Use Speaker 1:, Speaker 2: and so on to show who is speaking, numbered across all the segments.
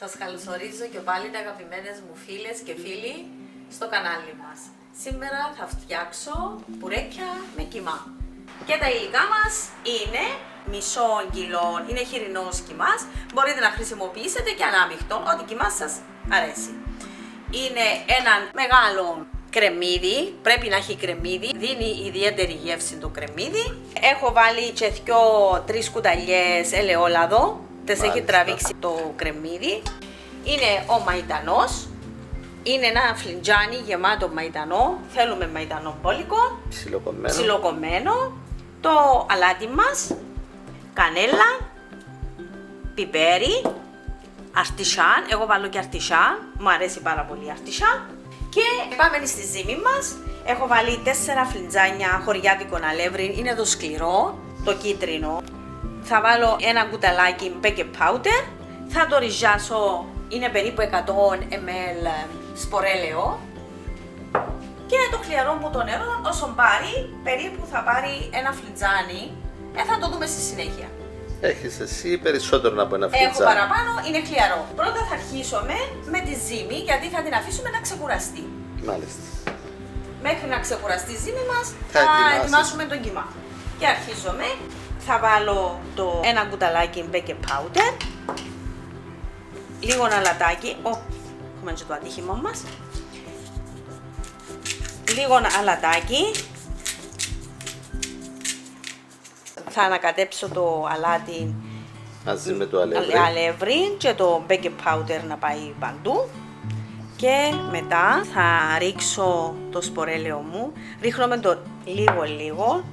Speaker 1: Σας καλωσορίζω και πάλι τα αγαπημένες μου φίλες και φίλοι στο κανάλι μας. Σήμερα θα φτιάξω μπουρέκια με κιμά. Και τα υλικά μας είναι μισό κιλό, είναι χοιρινός κιμάς. Μπορείτε να χρησιμοποιήσετε και ανάμειχτο, ό,τι κιμάς σας αρέσει. Είναι ένα μεγάλο κρεμμύδι, πρέπει να έχει κρεμμύδι, δίνει ιδιαίτερη γεύση το κρεμμύδι. Έχω βάλει και 2-3 κουταλιές ελαιόλαδο. Τες έχει τραβήξει το κρεμμύδι. Είναι ο μαϊντανός. Είναι ένα φλιτζάνι γεμάτο μαϊντανό. Θέλουμε μαϊντανό μπόλικο. Ψιλοκομμένο. Το αλάτι μας. Κανέλα. Πιπέρι. Αρτισάν. Εγώ βάλω και αρτισάν. Μου αρέσει πάρα πολύ αρτισάν. Και πάμε στη ζύμη μας. Έχω βάλει 4 φλιτζάνια χωριάτικο αλεύρι. Είναι το σκληρό, το κίτρινο. Θα βάλω ένα κουταλάκι baking powder, θα το ριζάσω, είναι περίπου 100 ml σπορέλαιο και το χλιαρώ μου το νερό όσο πάρει, περίπου θα πάρει ένα φλιτζάνι, θα το δούμε στη συνέχεια.
Speaker 2: Έχεις εσύ περισσότερο από ένα φλιτζάνι.
Speaker 1: Έχω παραπάνω, είναι χλιαρό. Πρώτα θα αρχίσουμε με τη ζύμη γιατί θα την αφήσουμε να ξεκουραστεί.
Speaker 2: Μάλιστα.
Speaker 1: Μέχρι να ξεκουραστεί η ζύμη μας θα ετοιμάσουμε τον κιμά. Και αρχίζουμε. Θα βάλω το ένα κουταλάκι baking powder, λίγο αλατάκι, έχουμε και το ατύχημα μας, λίγο αλατάκι, θα ανακατέψω το αλάτι
Speaker 2: μαζί με το
Speaker 1: αλεύρι και το baking powder να πάει παντού και μετά θα ρίξω το σπορέλαιο μου, ρίχνω το λίγο.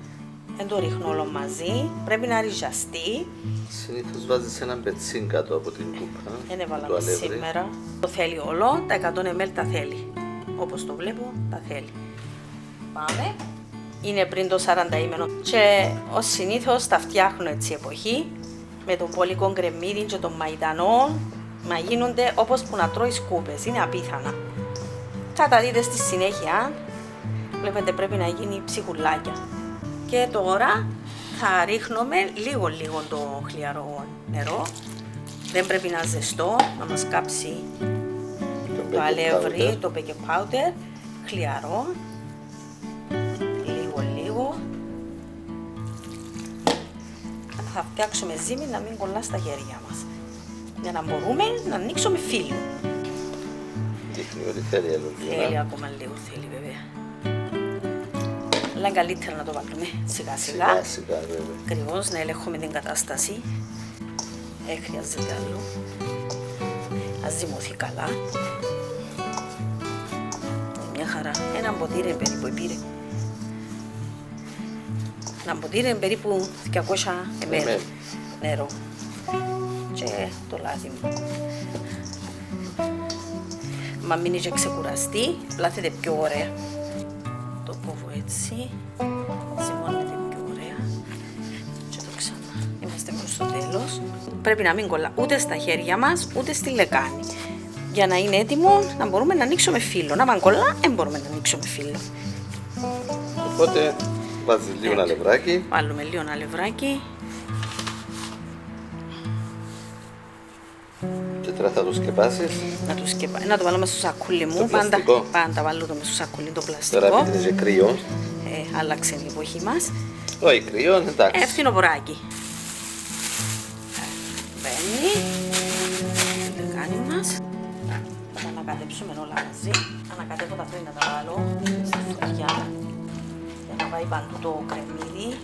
Speaker 1: Δεν το ρίχνω όλο μαζί, πρέπει να ριζαστεί.
Speaker 2: Συνήθως βάζεις ένα πετσίν κάτω από την κούπα.
Speaker 1: Δεν έβαλα σήμερα. Το θέλει όλο, τα 100 ml τα θέλει. Όπως το βλέπω, τα θέλει. Πάμε. Είναι πριν το 40 ήμενο. Και ως συνήθως τα φτιάχνω έτσι εποχή. Με τον πολικό κρεμμύδι και τον μαϊντανό. Μα γίνονται όπως που να τρώει σκούπες. Είναι απίθανα. Θα τα δείτε στη συνέχεια. Βλέπετε πρέπει να γίνει ψυχουλάκια. Και τώρα θα ρίχνουμε λίγο το χλιαρό νερό. Δεν πρέπει να ζεστό, να μας κάψει το αλεύρι, το baking powder. Χλιαρό. Λίγο. Θα φτιάξουμε ζύμη να μην κολλά στα χέρια μας. Για να μπορούμε να ανοίξουμε φύλλο.
Speaker 2: Δείχνει ότι θέλει άλλο λίγο.
Speaker 1: Θέλει ακόμα λίγο, θέλει βέβαια. Αλλά είναι καλύτερα να το βάλουμε σιγά σιγά ακριβώς να ελέγχουμε την κατάσταση. Χρειάζεται άλλο. Ας ζυμωθεί καλά. Μια χαρά. Ένα ποτήρι περίπου πήρε. Ένα ποτήρι περίπου 200 ml νερό. Και το λάδι μου. Μα μείνει και ξεκουραστεί, πλάθεται πιο ωραία. Το κόβω έτσι, ζυμώνεται πιο ωραία και το ξανά. Είμαστε προς το τέλος. Πρέπει να μην κολλά ούτε στα χέρια μας, ούτε στη λεκάνη. Για να είναι έτοιμο να μπορούμε να ανοίξουμε φύλλο. Να μην κολλά, δεν μπορούμε να ανοίξουμε φύλλο.
Speaker 2: Οπότε βάζεις λίγο αλευράκι.
Speaker 1: Βάλουμε λίγο αλευράκι.
Speaker 2: Και τώρα θα το σκεπάσεις.
Speaker 1: Να το βάλω μέσα στο σακούλι μου. Πάντα βάλω το μέσα στο σακούλι το πλαστικό.
Speaker 2: Τώρα επειδή είναι κρύο.
Speaker 1: Άλλαξε η εποχή μας.
Speaker 2: Όχι κρύο, εντάξει.
Speaker 1: Φθινοποράκι. Μπαίνει. Το λεκάνι μας. Θα ανακατέψουμε όλα μαζί. Ανακατεύω τα πριν να τα βάλω στη φωτιά. Για να πάει παντού το κρεμμύδι.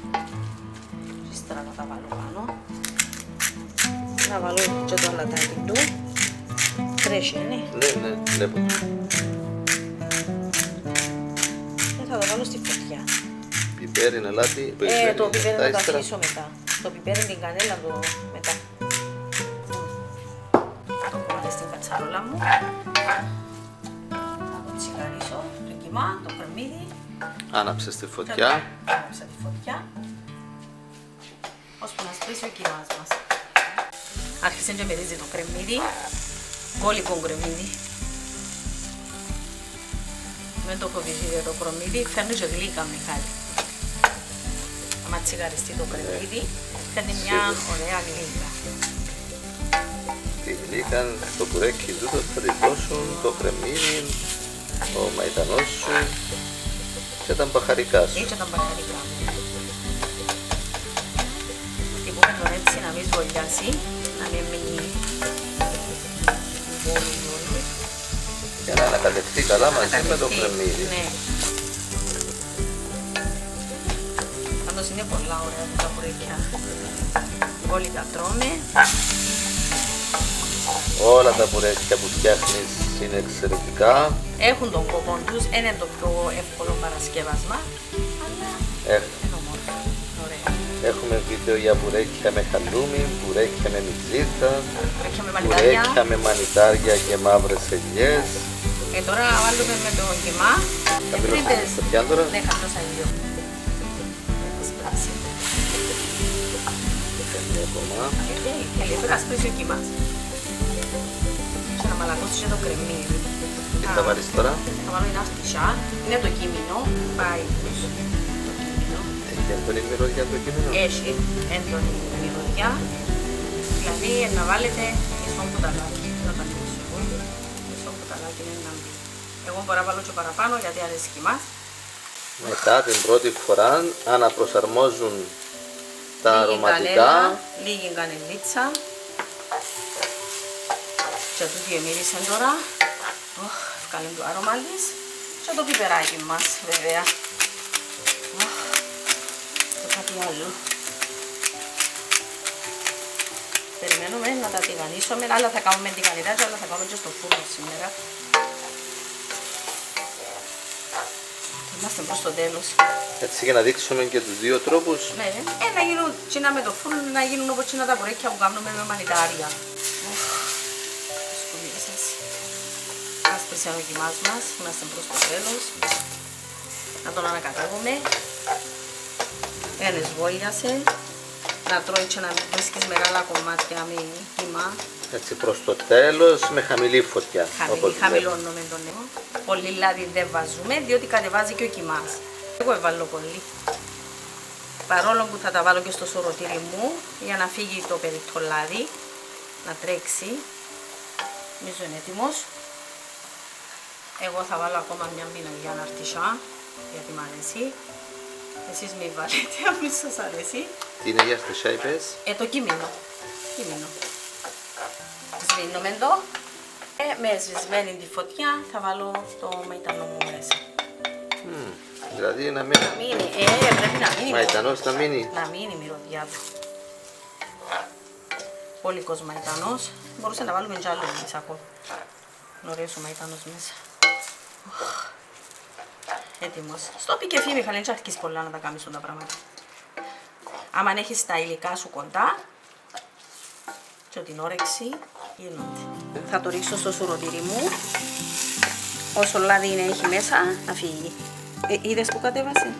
Speaker 1: Ύστερα να τα βάλω πάνω. Να βάλω και το αλατάκι του. Τρέχει, ναι.
Speaker 2: Ναι, βλέπω.
Speaker 1: Και θα το βάλω στη φωτιά.
Speaker 2: Πιπέρι, αλάτι.
Speaker 1: Το πιπέρι θα το αφήσω μετά. Το πιπέρι την κανέλα το μετά. Το κομμάτι στην κατσαρόλα μου. Θα το τσιγαρίσω, το κιμά, το κρεμμύδι.
Speaker 2: Άναψε στη φωτιά.
Speaker 1: Άναψα τη φωτιά. Ώσπου να σπίσει ο κιμάς μας. Άρχισε και μυρίζει το κρεμμύδι. Μπόλικο κρεμμύδι. Με το φοβηθείτε το κρεμμύδι, φέρνει και γλύκα μεγάλη. Άμα τσιγαριστεί το κρεμμύδι, φέρνει μια ωραία γλύκα.
Speaker 2: βασιλίκα, το μπουρέκι τούτο θα τη δώσουν, το κρεμμύδι, ο μαϊτανός σου και τα μπαχαρικά σου.
Speaker 1: Και τα μπαχαρικά. Τυπούμε τον έτσι να μην σβολιάσει, να μην μείνει βόλου.
Speaker 2: Για να ανακατευτεί καλά μαζί με το κρεμμύδι.
Speaker 1: Ναι. Πάντως είναι πολλά ωραία τα μπουρέκια. Όλοι τα τρώμε.
Speaker 2: Όλα τα μπουρέκια που φτιάχνεις είναι εξαιρετικά.
Speaker 1: Έχουν τον κόπο τους, είναι το πιο εύκολο παρασκεύασμα, αλλά είναι όμορφο. Ωραία.
Speaker 2: Έχουμε βίντεο για μπουρέκια με χαλούμι, μπουρέκια με μιτζίτα,
Speaker 1: Μπουρέκια με μανιτάρια.
Speaker 2: μπουρέκια με μανιτάρια και μαύρες ελιές.
Speaker 1: Τώρα βάλουμε με το κιμά.
Speaker 2: Χαμηλώσαμε στα πιάν τώρα.
Speaker 1: Ναι, χαμηλώσα λίγο.
Speaker 2: Ακόμα.
Speaker 1: Τέλεια, τώρα ασπρίσει ο κιμάς. Και να μαλακώσει και το κρεμμύδι.
Speaker 2: Τι θα βάλεις τώρα?
Speaker 1: Θα βάλω ένα αρτισά. Είναι το κείμενο. Πάει προς το κείμενο.
Speaker 2: Έχει έντονη μυρωδιά το κείμενο.
Speaker 1: Έχει έντονη μυρωδιά. Δηλαδή να βάλετε μισό κουταλάκι. Να τα ανοίξω εγώ. Μισό κουταλάκι είναι να μπει. Εγώ μπορώ να βάλω και παραπάνω γιατί αρέσει και εμάς.
Speaker 2: Μετά την πρώτη φορά αναπροσαρμόζουν τα αρωματικά.
Speaker 1: Λίγη κανελίτσα. Και τούτη εμύρισαν τώρα. Βγάλουμε το άρωμα της. Και το πιπεράκι μας βέβαια. Και κάτι άλλο. Περιμένουμε να τα τηγανίσουμε. Άλλα θα κάνουμε τηγανιτά και άλλα θα κάνουμε και στο φούρνο σήμερα. Είμαστε προς το τέλος.
Speaker 2: Έτσι για να δείξουμε και τους δύο τρόπους.
Speaker 1: Ναι, να γίνουν τσίνα με το φούρνο, να γίνουν όπως τσίνα τα μπουρέκια που κάνουμε με μανιτάρια. Σκουλία σας. Άσπρισε ο κιμάς μας, είμαστε προς το τέλος. Να τον ανακατεύουμε. Σβόλιασε. Να τρώει και να βρίσκεις μεγάλα κομμάτια με κιμά.
Speaker 2: Έτσι προς το τέλος με χαμηλή φωτιά.
Speaker 1: Χαμηλώνουμε τον νερό. Πολύ λάδι δεν βάζουμε διότι κατεβάζει και ο κιμάς. Εγώ έβαλω πολύ. Παρόλο που θα τα βάλω και στο σωρωτήρι μου για να φύγει το περιττό λάδι, να τρέξει. Νομίζω είναι έτοιμος. Εγώ θα βάλω ακόμα μια πιναγιά αρτισά γιατί μ' αρέσει. Εσείς μη βάλετε αν μη σας αρέσει.
Speaker 2: Τι είναι για αρτισά είπες?
Speaker 1: Το κείμενο. Σβήνουμε εδώ. Με σβησμένη τη φωτιά θα βάλω το μαϊτανό μου μέσα.
Speaker 2: Δηλαδή να μείνει.
Speaker 1: Να μείνει, πρέπει να μείνει.
Speaker 2: Μαϊτανός να μείνει.
Speaker 1: Να μείνει η μυρωδιά του. Πολικός μαϊτανός. Μπορούσε να βάλουμε κι άλλο μέσα ακόμα. Είναι ωραίος ο μαϊτανός μέσα. Έτοιμος. Στο πει και φύγει Μιχαλή, δεν αρχίσεις πολλά να τα κάνεις τα πράγματα. Άμα έχεις τα υλικά σου κοντά και την όρεξη γίνονται. Θα το ρίξω στο σουρωτήρι μου. Όσο λάδι είναι έχει μέσα, να φύγει. Είδες που κατέβασε?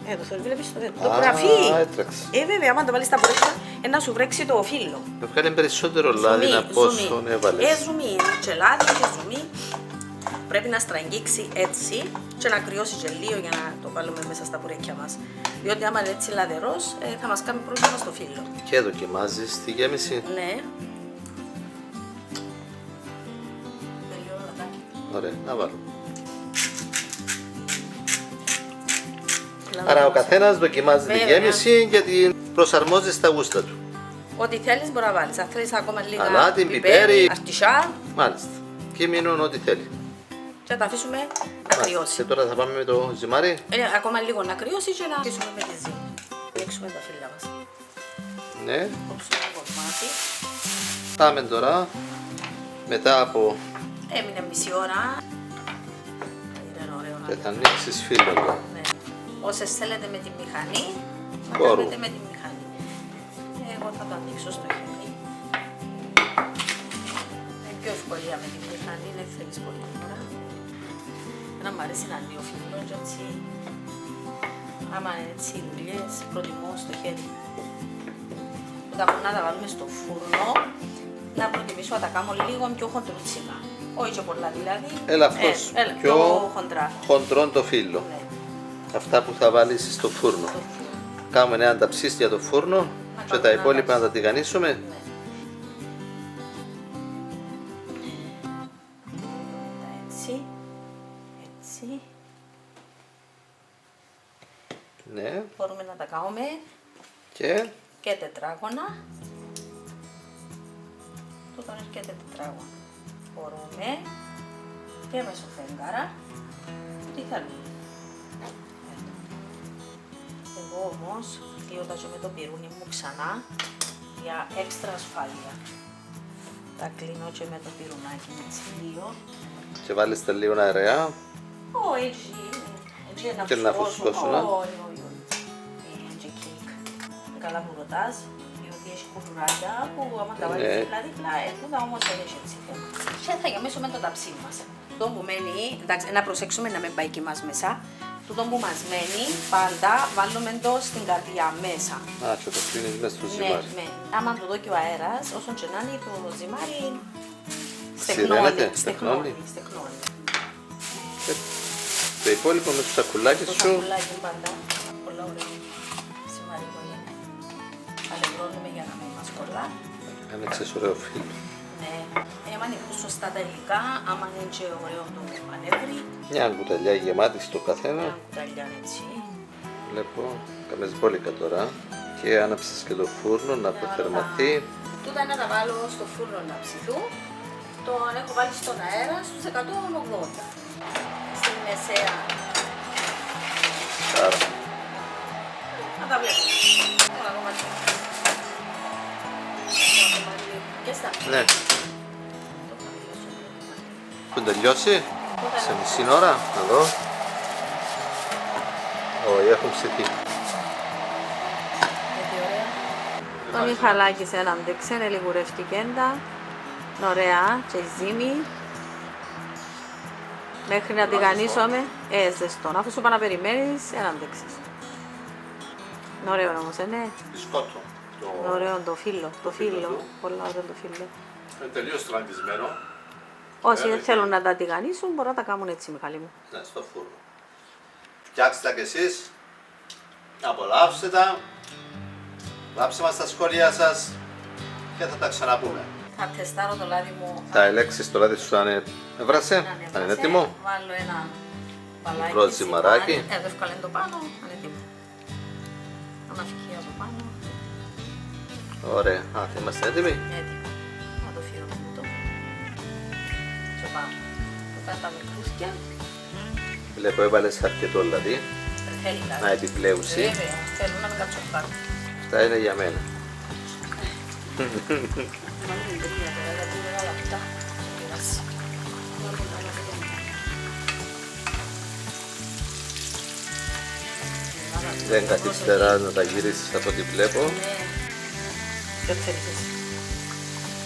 Speaker 1: Έτω, το βλέπεις το γραφεί. Βέβαια, άμα το βάλεις στα μπουρέκια, να σου βρέξει το φύλλο.
Speaker 2: Βγάλει περισσότερο λάδι από όσο έβαλες.
Speaker 1: Ζουμί, και λάδι και ζουμί. Πρέπει να στραγγίξει έτσι και να κρυώσει και λίγο για να το βάλουμε μέσα στα μπουρέκια μας. Διότι άμα είναι έτσι λαδερός, θα μας κάνει πρόβλημα στο φύλλο.
Speaker 2: Και δοκιμάζεις τη γέμιση.
Speaker 1: Ναι.
Speaker 2: Ωραία, να βάλω. Άρα ο καθένας δοκιμάζει τη γέμιση και την προσαρμόζει στα γούστα του.
Speaker 1: Ό,τι θέλεις μπορεί να βάλεις. Αν θέλεις ακόμα λίγα
Speaker 2: αλάτι, πιπέρι,
Speaker 1: αρτισά.
Speaker 2: Μάλιστα. Κείμενο ό,τι θέλει.
Speaker 1: Και θα τα αφήσουμε να κρυώσει.
Speaker 2: Και τώρα θα πάμε με το ζυμάρι.
Speaker 1: Ακόμα λίγο να κρυώσει και να αφήσουμε με τη ζύμη. Ρίξουμε τα φύλλα μας.
Speaker 2: Ναι.
Speaker 1: Κόψουμε το κομμάτι.
Speaker 2: Πάμε τώρα μετά από.
Speaker 1: Έμεινε μισή ώρα. Ήταν ωραίο να
Speaker 2: Και θα ανοίξεις φύλλο εδώ.
Speaker 1: ναι. Όσες θέλετε με τη μηχανή, θα
Speaker 2: Μπορούμε.
Speaker 1: κάνετε με τη μηχανή. Εγώ θα το ανοίξω στο χέρι. Είναι πιο ευκολία με τη μηχανή, δεν θέλεις πολύ ώρα. Εμένα μου αρέσει να ανοίγω φύλλο και έτσι. Άμα είναι έτσι δουλειές, προτιμώ στο χέρι. Όταν μπορούμε να τα βάλουμε στο φούρνο, να προτιμήσω να τα κάνω λίγο πιο χοντρούτσικα. Όχι και πολλά δηλαδή.
Speaker 2: Ελαφρώς.
Speaker 1: Πιο χοντρά.
Speaker 2: Χοντρόν το φύλλο.
Speaker 1: Ναι.
Speaker 2: Αυτά που θα βάλεις στο φούρνο. Κάνουμε ένα ταψίς για το φούρνο και τα υπόλοιπα να τα τηγανίσουμε.
Speaker 1: Ναι. έτσι. Έτσι.
Speaker 2: Ναι.
Speaker 1: Μπορούμε να τα κάνουμε
Speaker 2: Και
Speaker 1: και τετράγωνα. Τούτο είναι και τετράγωνα. Μπορούμε και μεσοφέγγαρα. Τι θέλουμε. Εγώ όμως κλείοντας με το πυρούνι μου ξανά για έξτρα ασφάλεια. Τα κλείνω και με το πυρουνάκι με τσιλίο.
Speaker 2: και βάλεις τα λίγο αεραία.
Speaker 1: Έτσι
Speaker 2: Και να φουσκώσουν.
Speaker 1: Όχι. Έτσι κέικ. Καλά που ρωτάς, διότι έχει κουλουράκια που άμα τα βάλεις δίπλα-δίπλα, τούτα όμως δεν έχει έτσι θέμα. Και θα γεμίσουμε το ταψί μας. Το που μένει, εντάξει, να προσέξουμε να μην πάει και μας μέσα. Τούτο που μας μένει, πάντα βάλουμε το στην καρδιά μέσα.
Speaker 2: Α, και το κλείνεις μέσα στο ζυμάρι.
Speaker 1: Ναι. Άμα το δω και ο αέρας, όσον και να είναι, το ζυμάρι
Speaker 2: Σειραίνεται,
Speaker 1: στεχνώνει.
Speaker 2: Και το υπόλοιπο με το σακουλάκι
Speaker 1: Το
Speaker 2: σου.
Speaker 1: σακουλάκι πάντα. Πολλά ωραίο. Σημαντικό είναι. Αλευρώνουμε για να μην μας κολλά.
Speaker 2: Άνοιξες ωραίο φίλο.
Speaker 1: Ναι. Άμα είναι σωστά τα υλικά, άμα είναι και ωραίο το αλεύρι,
Speaker 2: Μια κουταλιά γεμάτη στο καθένα.
Speaker 1: μια κουταλιά έτσι.
Speaker 2: Βλέπω, κάμες μπόλικα τώρα. Και άναψες και το φούρνο να προθερμαθεί.
Speaker 1: Τούτα να τα βάλω στο φούρνο να ψηθούν. Το έχω βάλει στον αέρα στους 180. Στην μεσαία.
Speaker 2: Άρα,
Speaker 1: Να τα βλέπουμε. Όλα ακόμα και. Και στα.
Speaker 2: ναι.
Speaker 1: Το χαμηλώσω.
Speaker 2: Που τελειώσει, σε μισή ώρα, να δω. Όχι, έχουν ψηθεί.
Speaker 1: Γιατί ωραία. Το Μιχαλάκι σε έναν δεξένε λιγουρεύτηκε έντα. Ωραία, και η ζύμη. Μέχρι να τηγανίσουμε, ζεστό. Αφού σου είπα να περιμένεις, έναν δεξές. Είναι ωραίο όμως, ναι.
Speaker 3: Μπισκότο.
Speaker 1: Είναι ωραίο το φύλλο, πολύ ωραίο το φύλλο.
Speaker 3: Είναι τελείως τραγκισμένο.
Speaker 1: Όσοι δεν θέλουν να τα τηγανίσουν, μπορούν να τα κάνουν έτσι, Μιχαλή μου.
Speaker 2: Ναι, στο φούρνο.
Speaker 3: Φτιάξτε τα κι εσείς. Απολαύστε τα. Γράψτε μας στα σχόλια σας και θα τα ξαναπούμε.
Speaker 1: Θα τεστάρω το λάδι μου.
Speaker 2: Θα ελέγξεις το λάδι σου αν έβρασε, αν είναι έτοιμο.
Speaker 1: Βάλω ένα μπαλάκι.
Speaker 2: Μικρό ζυμαράκι.
Speaker 1: Εδώ εύκολα είναι το πάνω, αν είναι έτοιμο. Αναφυγεί από πάνω.
Speaker 2: Ωραία, είμαστε έτοιμοι.
Speaker 1: Έτοιμο. Να το φύρω με το. Και πάμε. Αυτά τα μικρούσκια.
Speaker 2: Βλέπω έβαλες αρκετό λαδί,
Speaker 1: Θέλει κάτι.
Speaker 2: να επιπλέουσει.
Speaker 1: Βέβαια, θέλω να μην κάτσω πάνω.
Speaker 2: Αυτά είναι για μένα.
Speaker 1: Μα μην το πια τώρα, γιατί είναι όλα αυτά. Πειράσει.
Speaker 2: Δεν καθυστερά να τα γυρίσεις από ό,τι βλέπω.
Speaker 1: Ναι. Ποιο θέλεις εσύ.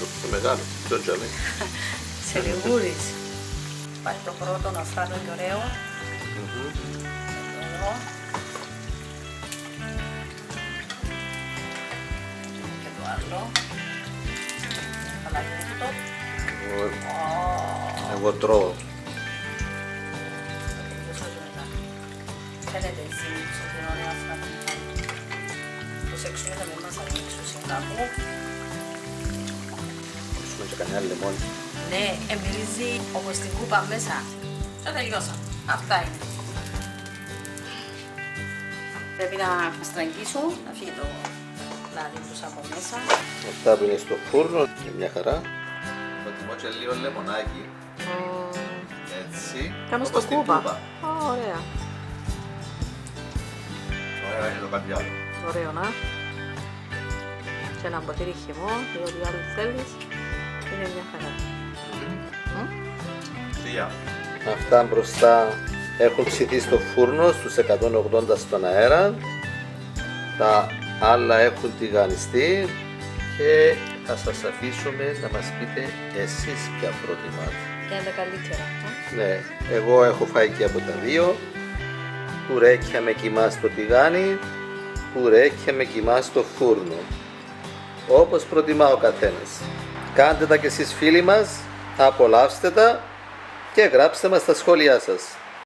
Speaker 2: Το πιο μεγάλο, το τζαμί.
Speaker 1: Σε λιγούρις. Πάει το πρώτο να φτάνω και ωραίο. Εδώ. Και το άλλο. Καλά είναι τούτο.
Speaker 2: Εγώ τρώω.
Speaker 1: Φαίνεται η ζύμη τους ότι είναι ωραία αυτά. Προσέξουμε να μην μας ανοίξουν κάπου.
Speaker 2: Κόψουμε και κανένα λεμόνι.
Speaker 1: Ναι, εμπειρίζει όπως την κούπα μέσα. Και τελειώσα. Αυτά είναι. Πρέπει να στραγγίσω, να φύγει το λάδι τους από μέσα.
Speaker 2: Αυτά που είναι στο φούρνο είναι μια χαρά. Προτιμώ και λίγο λεμονάκι. Έτσι.
Speaker 1: Κάνουμε στο
Speaker 2: όπως την
Speaker 1: κούπα. Ωραία.
Speaker 3: Ωραία, είναι το κάτι άλλο.
Speaker 1: Ωραίο να. Και ένα ποτήρι χυμό, διότι άλλο θέλεις. Είναι μια χαρά.
Speaker 3: Τρία.
Speaker 2: Αυτά μπροστά έχουν ψηθεί στο φούρνο στους 180 στον αέρα. Τα άλλα έχουν τηγανιστεί και θα σας αφήσουμε να μας πείτε εσείς ποια προτιμάτε.
Speaker 1: Και είναι τα καλύτερα.
Speaker 2: Ναι, εγώ έχω φάει και από τα δύο. Πουρέκια με κιμά στο τηγάνι, πουρέκια με κιμά στο φούρνο. Όπως προτιμά ο καθένας. Κάντε τα κι εσείς φίλοι μας, απολαύστε τα και γράψτε μας τα σχόλιά σας.